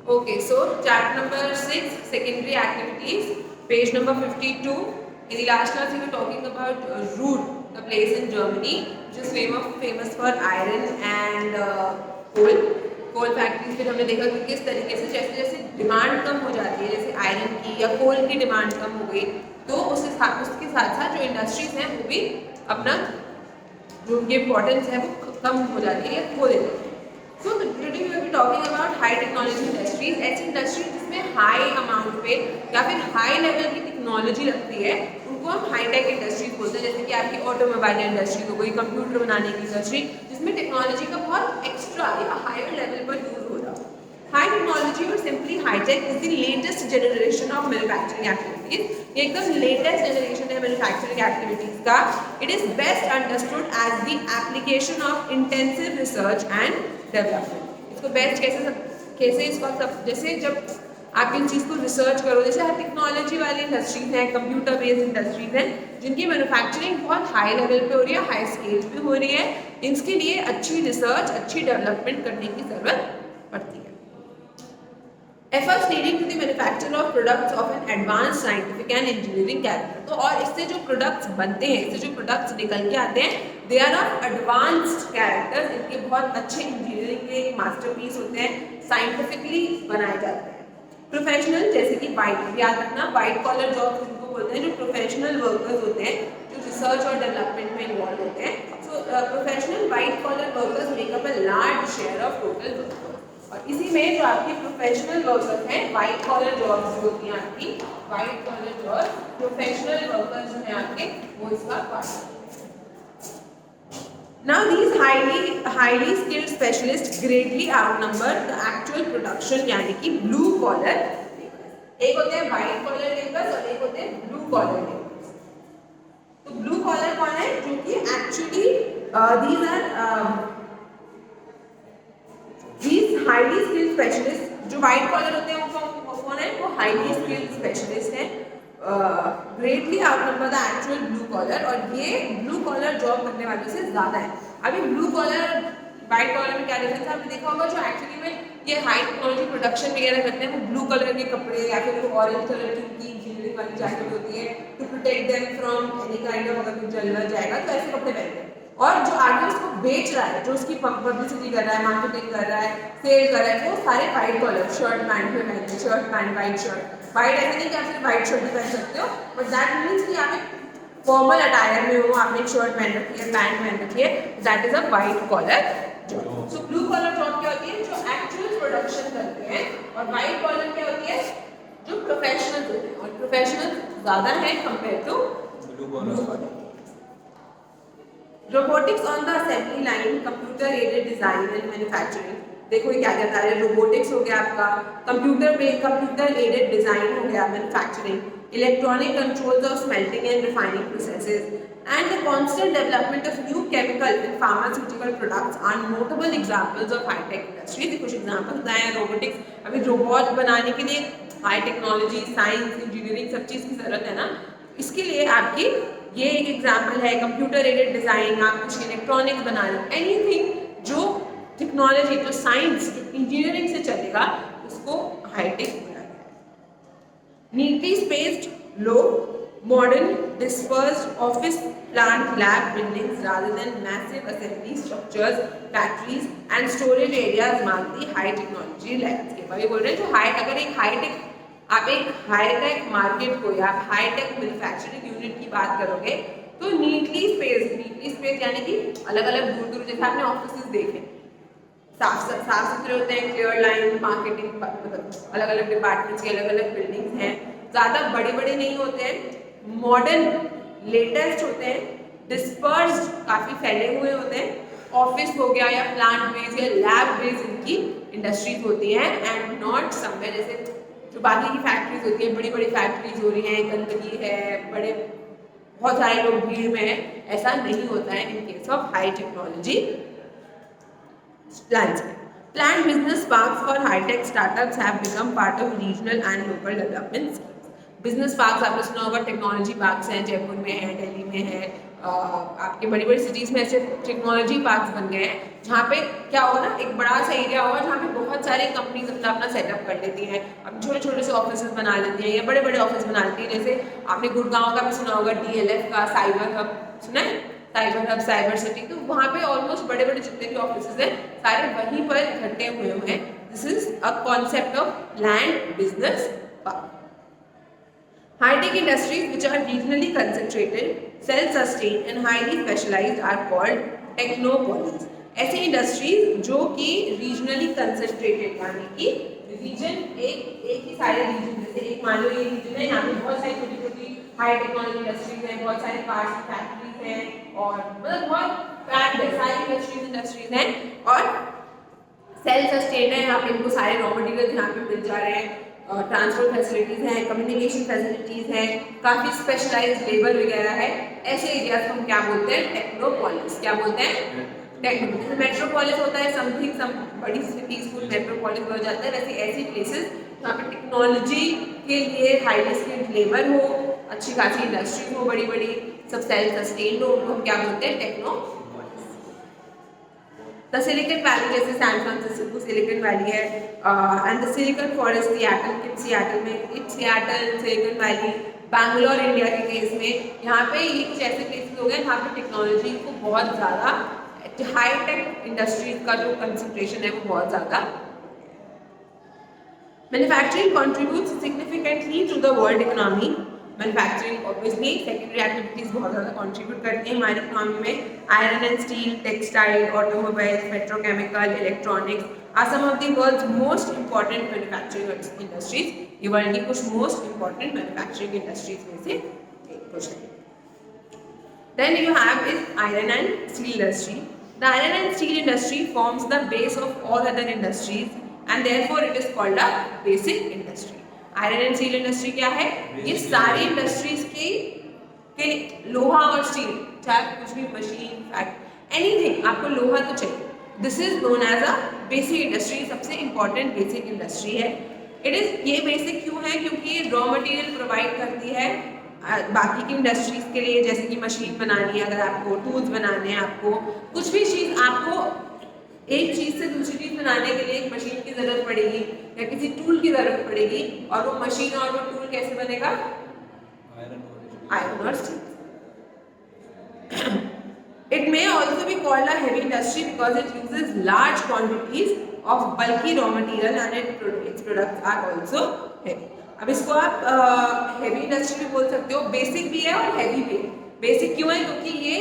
Okay, so chapter number 6, secondary activities, page number 52. In the last class, we were talking about Ruhr, the place in Germany, which is famous for iron and coal. Coal factories फिर हमने देखा कि किस तरीके से जैसे जैसे demand कम हो जाती है, जैसे आयरन की या कोल की डिमांड कम हो गई, तो उसके साथ साथ जो इंडस्ट्रीज हैं वो भी अपना जो उनकी इम्पोर्टेंस है वो कम हो जाती है या खो देती है। So today we will be talking about high technology industries, ऐसी इंडस्ट्रीज जिसमें हाई अमाउंट पे या फिर हाई लेवल की टेक्नोलॉजी लगती है, उनको हम हाई टेक इंडस्ट्रीज बोलते हैं। जैसे कि आपकी ऑटोमोबाइल इंडस्ट्री हो गई, कंप्यूटर बनाने की इंडस्ट्री, जिसमें टेक्नोलॉजी का बहुत एक्स्ट्रा या हायर लेवल पर यूज हो रहा है। हाई टेक्नोलॉजी और simply high tech is the latest generation of manufacturing activities. एकदम लेटेस्ट जनरेशन है मैन्युफैक्चरिंग एक्टिविटीज का। It is best understood as the application of intensive research and development. इसको बेस्ट कैसे इसका सब, जैसे जब आप इन चीज़ को रिसर्च करो, जैसे हर टेक्नोलॉजी वाली इंडस्ट्रीज हैं, कंप्यूटर बेस्ड इंडस्ट्रीज हैं, जिनकी मैन्युफैक्चरिंग बहुत हाई लेवल पे हो रही है, हाई स्केल पे हो रही है, इसके लिए अच्छी रिसर्च, अच्छी डेवलपमेंट करने की जरूरत पड़ती है। Efforts leading to the manufacture of products of an advanced scientific and engineering character। तो और इससे जो प्रोडक्ट्स बनते हैं, इससे जो प्रोडक्ट्स निकल के आते हैं, they are of advanced characters, इनके बहुत अच्छे इंजीनियरिंग के मास्टरपीस होते हैं, साइंटिफिकली बनाए जाते हैं। प्रोफेशनल, जैसे कि वाइट, याद रखना वाइट कॉलर जॉब जिनको बोलते हैं, जो प्रोफेशनल वर्कर्स होते हैं, जो रिसर्च और डेवलपमेंट में इन्वॉल्व होते हैं। So professional white collar workers make up a large share of total workforce. और इसी में जो आपकी प्रोफेशनल वर्कर्स हैं, वाइट कॉलर जॉब्स जो होती हैं आपकी, white collar jobs, professional workers जो हैं आपके, वो इसका पार्ट है। Now these highly skilled specialists greatly outnumber the actual production, यानी कि blue collar laborers। एक होते हैं white collar laborers और एक होते हैं blue collar laborers। तो blue collar कौन है? जो कि actually these highly skilled specialists, जो white collar होते हैं वो कौन है? वो highly skilled specialists हैं, greatly outnumber the actual blue collar, और ये blue collar जॉब करने वालों से ज्यादा है। अभी blue collar और white collar में क्या डिफरेंस है? आपने देखा होगा जो एक्चुअली में ये हाई टेक्नोलॉजी प्रोडक्शन वगैरह करते हैं, वो ब्लू कलर के कपड़े या फिर ऑरेंज कलर की उनकी इंजीनियरिंग वाली जैकेट होती है, to protect them from any kind of, अगर कुछ जल जाएगा तो ऐसे कपड़े पहनते हैं। और जो आगे उसको बेच रहा है, जो उसकी पब्लिसिटी कर रहा है, मार्केटिंग कर रहा है, सेल कर रहा है, वो सारे वाइट कॉलर, शर्ट पैंट में पहनते हैं, shirt pant white shirt, white ऐसा नहीं कि आप सिर्फ वाइट शर्ट भी पहन सकते हो, बट दैट मीन्स कि आप एक फॉर्मल अटायर में हो, आपने एक शर्ट पहन रखी है, पैंट पहन रखी है, that is a white collar job. So blue collar job क्या होती है? जो एक्चुअल प्रोडक्शन करते हैं, और वाइट कॉलर क्या होती है? जो प्रोफेशनल होते हैं, और प्रोफेशनल ज्यादा है compare to blue collar. Robotics on the assembly line, computer aided design and manufacturing. देखो ये क्या कहता है, रोबोटिक्स हो गया आपका, कंप्यूटर एडेड डिजाइन हो गया, manufacturing, electronic controls of smelting and refining processes, and the constant development of new chemical and pharmaceutical products are notable examples of high tech industry. कुछ एग्जांपल्स बताए हैं रोबोटिक्स। अभी रोबोट बनाने के लिए हाई टेक्नोलॉजी, साइंस, इंजीनियरिंग सब चीज़ की जरूरत है ना, इसके लिए आपकी ये एक एग्जाम्पल है, कंप्यूटर एडेड डिजाइन, आप कुछ इलेक्ट्रॉनिक्स बना रहे हो, एनीथिंग जो टेक्नोलॉजी, जो साइंस, जो इंजीनियरिंग से चलेगा, उसको हाईटेक बोला गया है। Neatly spaced, low modern dispersed office plant lab buildings rather than massive assembly structures, factories and storage areas mark the high technology landscape. अभी बोल रहे हैं जो अगर एक हाईटेक, आप एक हाईटेक मार्केट को या हाईटेक मैन्युफैक्चरिंग यूनिट की बात करोगे, तो नीटली स्पेस यानी कि अलग अलग दूर दूर, जैसे आपने ऑफिस देखे, साफ सुथरे होते हैं, क्लियर लाइन, मार्केटिंग, मतलब अलग अलग डिपार्टमेंट्स की अलग अलग बिल्डिंग्स हैं, ज़्यादा बड़े बड़े नहीं होते हैं, मॉडर्न लेटेस्ट होते हैं, डिस्पर्स्ड काफ़ी फैले हुए होते हैं, ऑफिस हो गया या प्लांट बेस्ड या लैब बेस्ड इनकी इंडस्ट्रीज होती हैं, एंड नॉट समवेयर जैसे जो बाकी की फैक्ट्रीज होती है, बड़ी बड़ी फैक्ट्रीज हो रही हैं, गंदगी है, बड़े बहुत सारे लोग भीड़ में हैं, ऐसा नहीं होता है in case of high technology landscape. Planned business parks for high-tech startups have become part of regional and local development schemes. Business parks आपने सुना होगा, टेक्नोलॉजी पार्क्स हैं, जयपुर में है, दिल्ली में है, आपके बड़ी बड़ी सिटीज़ में ऐसे टेक्नोलॉजी पार्क्स बन गए हैं जहाँ पे क्या होगा ना, एक बड़ा सा एरिया होगा जहाँ पे बहुत सारी कंपनीज अपना अपना सेटअप कर लेती हैं, अब छोटे छोटे से ऑफिस बना लेती हैं या बड़े बड़े ऑफिस बना लेती हैं। जैसे आपने गुड़गांव का भी सुना होगा, DLF का साइबर हब सुना है, साइबर हब साइबर सिटी, तो वहाँ पे ऑलमोस्ट बड़े बड़े जितने भी ऑफिस हैं सारे वहीं पर इकट्ठे हुए हैं। This is a concept of land business park. High-tech industries which are regionally concentrated, self-sustained and highly specialized are called technopolis. ऐसे इंडस्ट्रीज जो कि रीजनली कंसंट्रेटेड, यानी कि रीजन एक ही सारे रीजन, जैसे एक मान लो ये रीजन है, यहाँ पे बहुत सारी छोटी छोटी हाई टेक्नोलॉजी इंडस्ट्रीज हैं, बहुत सारे कार्स की फैक्ट्रीज हैं और मतलब बहुत पैक्ड है, सारी इंडस्ट्रीज हैं और सेल्फ सस्टेन है। यहाँ पे इनको सारे रॉ मटेरियल यहाँ पे मिल जा रहे हैं, ट्रांसपोर्ट फैसिलिटीज हैं, कम्युनिकेशन फैसिलिटीज हैं, काफ़ी स्पेशलाइज्ड लेबर वगैरह है। ऐसे एरियाज को हम क्या बोलते हैं? टेक्नोपॉलिस। क्या बोलते हैं? टेक्नो। मेट्रोपॉलिस होता है समथिंग, सम बड़ी सिटीज को मेट्रोपॉलिस हो जाता है। वैसे ऐसी प्लेसेस जहाँ पे टेक्नोलॉजी के लिए हाईली स्किल्ड लेबर हो, अच्छी खासी इंडस्ट्री हो, बड़ी बड़ी सब सेल्फ सस्टेन्ड हो, उनको हम क्या बोलते हैं? टेक्नो। The Silicon Valley जैसे सैन फ्रांसिस्को सिलिकन वैली है, and the silicon forest Seattle के सिएटल में, Seattle silicon valley, Bangalore India के केस में, यहाँ पे ये कुछ ऐसे प्लेसेस हो गए जहाँ पे टेक्नोलॉजी को बहुत ज़्यादा, हाई टेक इंडस्ट्रीज का जो कंसंट्रेशन है वो बहुत ज़्यादा। Manufacturing contributes significantly to the world economy. Manufacturing obviously secondary activities बहुत ज़्यादा कंट्रीब्यूट करती हैं हमारी इकोनॉमी में। Iron and steel, textile, automobiles, petrochemical, electronics are some of the world's most important manufacturing industries. ये वर्ल्ड की कुछ मोस्ट इंपॉर्टेंट मैन्युफैक्चरिंग इंडस्ट्रीज में से कुछ है। Then you have is iron and steel industry. The iron and steel industry forms the base of all other industries and therefore it is called a basic industry. Iron and steel industry क्या है? ये सारी industries के लोहा और steel, चाहे कुछ भी मशीन, फैक्ट, एनीथिंग, आपको लोहा तो चाहिए। This is known as a basic industry, सबसे इंपॉर्टेंट बेसिक इंडस्ट्री है। इट इज, ये बेसिक क्यों है? क्योंकि ये रॉ मटेरियल प्रोवाइड करती है बाकी की इंडस्ट्रीज के लिए, जैसे कि मशीन बनानी है, अगर आपको टूल्स बनाने हैं, आपको कुछ भी चीज़, आपको एक चीज़ से दूसरी चीज़ बनाने के लिए एक मशीन की ज़रूरत पड़ेगी या किसी टूल की ज़रूरत पड़ेगी, और वो मशीन और वो टूल कैसे बनेगा? आयरन और steel. It may also be called a heavy industry because it uses large quantities of bulky raw material and its products are also heavy. अब इसको आप हेवी इंडस्ट्री भी बोल सकते हो, बेसिक भी है और हैवी भी है। बेसिक क्यों है? क्योंकि ये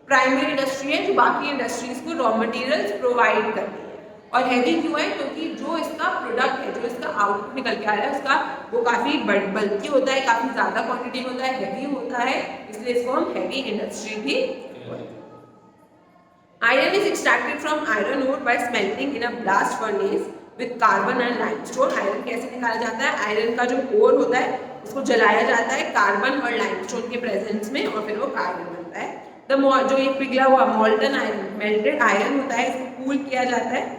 प्राइमरी इंडस्ट्री है जो बाकी इंडस्ट्रीज को रॉ मटेरियल्स प्रोवाइड करती है। और हैवी क्यों है? क्योंकि जो इसका प्रोडक्ट है, जो इसका आउटपुट निकल के आ रहा है, उसका वो काफ़ी बल्की होता है, काफ़ी ज़्यादा क्वांटिटी में होता है, हैवी होता है, इसलिए इसको हम हैवी इंडस्ट्री भी बोलते हैं। Iron is extracted from iron ore by smelting in a blast furnace with carbon and limestone. Iron कैसे निकाला जाता है? आयरन का जो ओर होता है उसको जलाया जाता है कार्बन और लाइमस्टोन के प्रेजेंस में, और फिर वो कार्बन बनता है। जो एक पिघला हुआ मोल्टन आयरन, मेल्टेड आयरन होता है, इसको कूल किया जाता है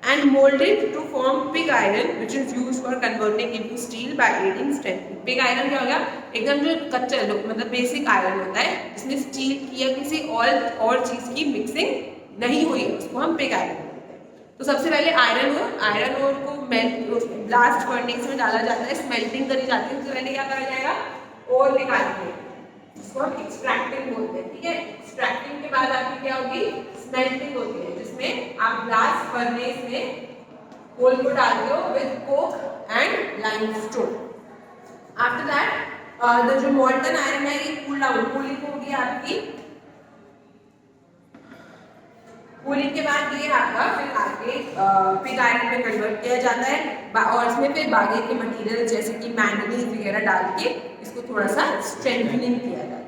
and molded to form pig iron which is used for converting into steel by aiding strengthening. pig iron क्या होगा? एकदम जो कच्चा मतलब बेसिक आयरन होता है जिसमें स्टील की या किसी और चीज़ की मिक्सिंग नहीं हुई है, उसको हम पिग आयरन बोलते हैं। तो सबसे पहले आयरन ओर को ब्लास्ट फर्नेस में डाला जाता है, स्मेल्टिंग करी जाती है। सबसे पहले क्या करा जाएगा? ओर निकालेंगे, इसको हम एक्सट्रैक्टिंग बोलते हैं। ठीक है, एक्सट्रैक्टिंग के बाद आपकी क्या होगी? स्मेल्टिंग होती है, जिसमें आप ब्लास्ट फर्नेस में कोल को डालते हो with Coke and limestone. After that जो मोल्टन आयरन है ये कूल डाउन, कूलिंग होगी आपकी। कूलिंग के बाद ये आपका फिर आगे पिग आयरन में कन्वर्ट किया जाता है और इसमें फिर बाकी के मटेरियल जैसे कि मैंगनीज वगैरह डाल के इसको थोड़ा सा स्ट्रेंथनिंग किया जाता है।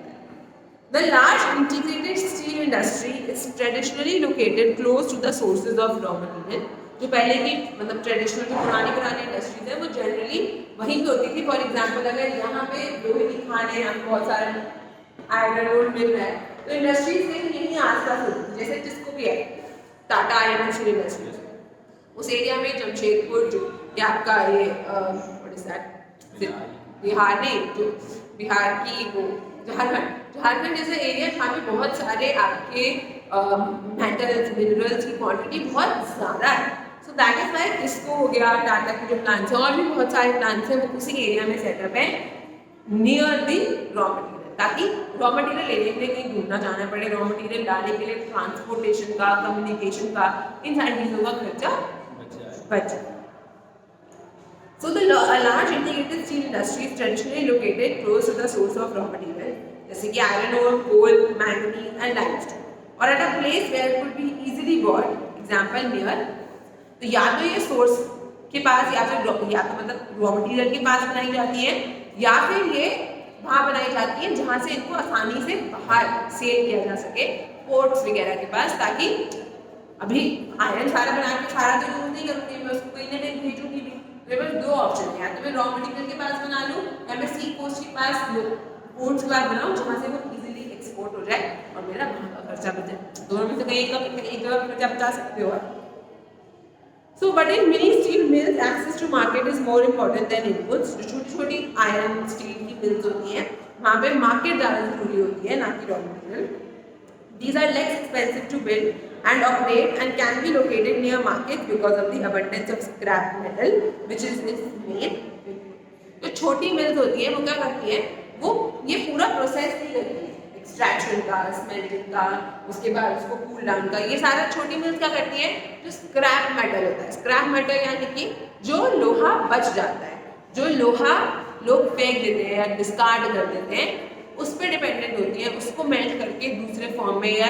The large integrated steel industry is traditionally located close to the sources of raw material. जो पहले की मतलब ट्रेडिशनल जो पुरानी इंडस्ट्रीज है वो जनरली वहीं पे होती थी। फॉर एग्जांपल अगर यहाँ पे लोहे की खाने हैं, बहुत सारे आयरन ओर मिल रहा है, तो इंडस्ट्रीज यहीं आसपास होती थी। जैसे जिसको भी है Tata iron and steel industries, उस एरिया में जमशेदपुर जो ये आपका ये बिहार नहीं, जो बिहार की वो झारखंड जैसे एरिया जहाँ पे बहुत सारे आपके मेटल्स मिनरल्स की क्वांटिटी बहुत ज़्यादा है, सो दैट इज वाई इसको हो गया, टाटा के जो प्लांट्स हैं और भी बहुत सारे प्लांट्स हैं वो उसी एरिया में सेटअप है नियर दी रॉ मटेरियल, ताकि रॉ मटेरियल लेने के लिए कहीं घूमना जाना पड़े, रॉ मटेरियल लाने के लिए ट्रांसपोर्टेशन का, कम्युनिकेशन का, इन सारी चीज़ों का खर्चा बच जाए। So a large integrated steel industry is traditionally located close to the source of raw material, जैसे कि iron ore, coal, manganese and limestone, or at a place where it could be easily bought, example near, तो या तो ये source के पास या फिर या तो मतलब रॉ मटेरियल के पास बनाई जाती है या फिर ये वहाँ बनाई जाती है जहाँ से इनको आसानी से बाहर सेल किया जा सके, पोर्ट्स वगैरह के पास, ताकि अभी आयरन सारा बना के सारा तो यूज नहीं करूँगी, मैं उसको कहीं ना कहीं भेजूंगी भी, मेरे पास दो ऑप्शन है, या तो मैं रॉ मटेरियल के पास बना लूँ या मैं सी कोस्ट के पास पोर्ट्स के पास बनाऊँ जहाँ से वो इजीली एक्सपोर्ट हो जाए और मेरा वहाँ का खर्चा बच जाए। दोनों में से कहीं एक जगह खर्चा बचा सकते हो आप। So, but in many steel mills, access to market is more important than inputs. जो छोटी-छोटी आयरन स्टील की मिल्स होती हैं, वहाँ पे मार्केट ज़्यादा जरूरी होती है, ना कि raw material. These are less expensive to build and operate and can be located near markets because of the abundance of scrap metal which is made. जो छोटी मिल्स होती है वो क्या करती है, वो ये पूरा प्रोसेस नहीं करती है, एक्सट्रैक्शन का, स्मेल्टिंग का, उसके बाद उसको कूल डाउन का, ये सारा छोटी मिल्स क्या करती है, जो स्क्रैप मेटल होता है, स्क्रैप मेटल यानी कि जो लोहा बच जाता है, जो लोहा लोग फेंक देते हैं या डिस्कार्ड कर देते हैं, उस पर डिपेंडेंट होती है, उसको मेल्ट करके दूसरे फॉर्म में, या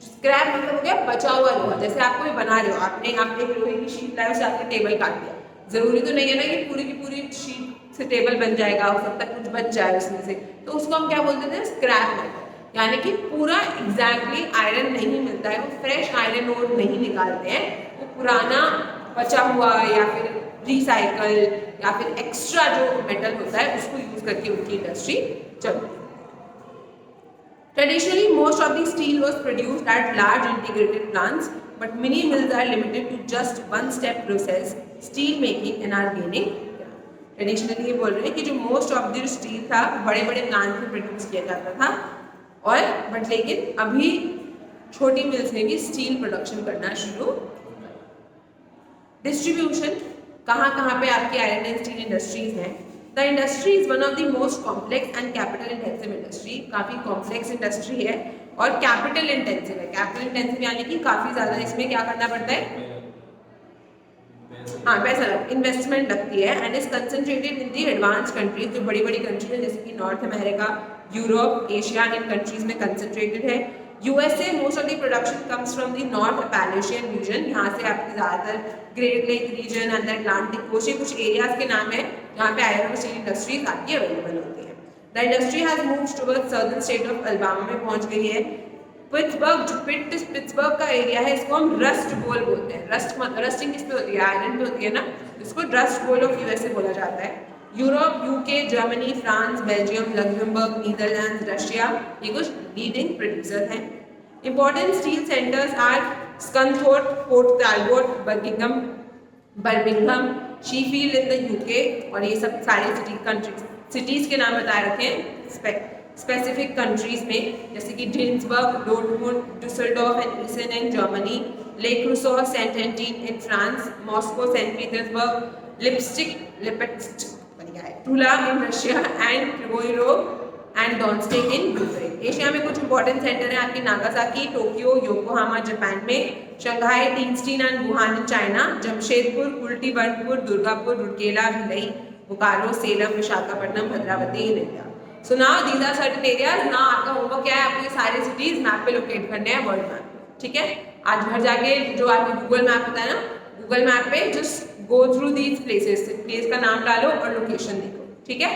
स्क्रैप मतलब हो गया बचा हुआ लोहा, जैसे आप कोई बना रहे हो, आपने एक लोहे की शीट लाई, उससे आपने टेबल काट दिया, जरूरी तो नहीं है ना कि पूरी की पूरी शीट से टेबल बन जाएगा, हो सकता है कुछ बच जाए उसमें से, तो उसको हम क्या बोलते थे, स्क्रैप मेटल, यानी कि पूरा एग्जैक्टली आयरन नहीं मिलता है, वो फ्रेश आयरन ओर नहीं निकालते हैं, वो पुराना बचा हुआ या फिर रिसाइकल या फिर एक्स्ट्रा जो मेटल होता है उसको यूज करके उनकी इंडस्ट्री चलती है। Traditionally, most of the steel was produced at large integrated plants, but many mills are limited to just one-step process, steel making, and are gaining. Traditionally ये बोल रहे हैं कि जो most of the steel था बड़े-बड़े plants में produce किया जाता था, और but लेकिन अभी छोटी मिल्स में भी स्टील प्रोडक्शन करना शुरू। डिस्ट्रीब्यूशन कहाँ पे आपकी आयरन एंड स्टील इंडस्ट्रीज हैं। The industry is one of the most complex and capital intensive industry, काफ़ी कॉम्प्लेक्स इंडस्ट्री है और कैपिटल इंटेंसिव है। कैपिटल इंटेंसिव यानी कि काफ़ी ज़्यादा इसमें क्या करना पड़ता है, हाँ पैसा इन्वेस्टमेंट लगती है, and is concentrated in the advance countries, जो बड़ी बड़ी कंट्रीज है जैसे कि नॉर्थ अमेरिका, यूरोप, एशिया, इन कंट्रीज में कंसंट्रेटेड है। USA, most of the production comes from the North Appalachian region, यहाँ से आपकी ज़्यादातर great lake region and Atlantic coast, ये कुछ एरियाज के नाम है जहाँ पे आयरन और स्टील इंडस्ट्रीज आपकी अवेलेबल होती है। The industry has moved towards southern state of Alabama में पहुँच गई है। पिट्सबर्ग, जो पिट्सबर्ग का एरिया है, इसको हम रस्ट बोल बोलते हैं। रस्टिंग किस पे होती है, आयरन पे होती है ना, इसको रस्ट बोल ऑफ यूएसए बोला जाता है। Europe, UK, Germany, France, Belgium, Luxembourg, Netherland, Russia, ये कुछ लीडिंग प्रोड्यूसर हैं। Important steel centres are Scunthorpe, Port Talbot, Birmingham, Sheffield in the UK, और ये सब सारे सिटीज के नाम बताए रखे हैं स्पेसिफिक कंट्रीज में, जैसे कि ड्रेन्सबर्ग, Dortmund, डुसलडॉर्फ and ईसन in Germany, Le Creusot, Saint Etienne in France, Moscow, Saint Petersburg, Lipetsk Tula in Russia and Krivoi Rog and Donetsk in Ukraine. Asia में कुछ इंपॉर्टेंट सेंटर हैं आपकी नागासाकी, टोक्यो, योकोहामा जापान में, Shanghai, Tientsin and Wuhan in China, Jamshedpur, Kulti, Burnpur, Durgapur, Rourkela, Bhilai, Bokaro, Salem, Visakhapatnam, Bhadravati in India. So now these are certain areas. Now आपका homework क्या है, आपको ये सारे सिटीज मैप पे लोकेट करने हैं, वर्ल्ड मैप, ठीक है। आज घर जाके जो आपको गूगल मैप होता है ना, गूगल मैप पे just go through these places, place का नाम डालो और लोकेशन देखो, ठीक है।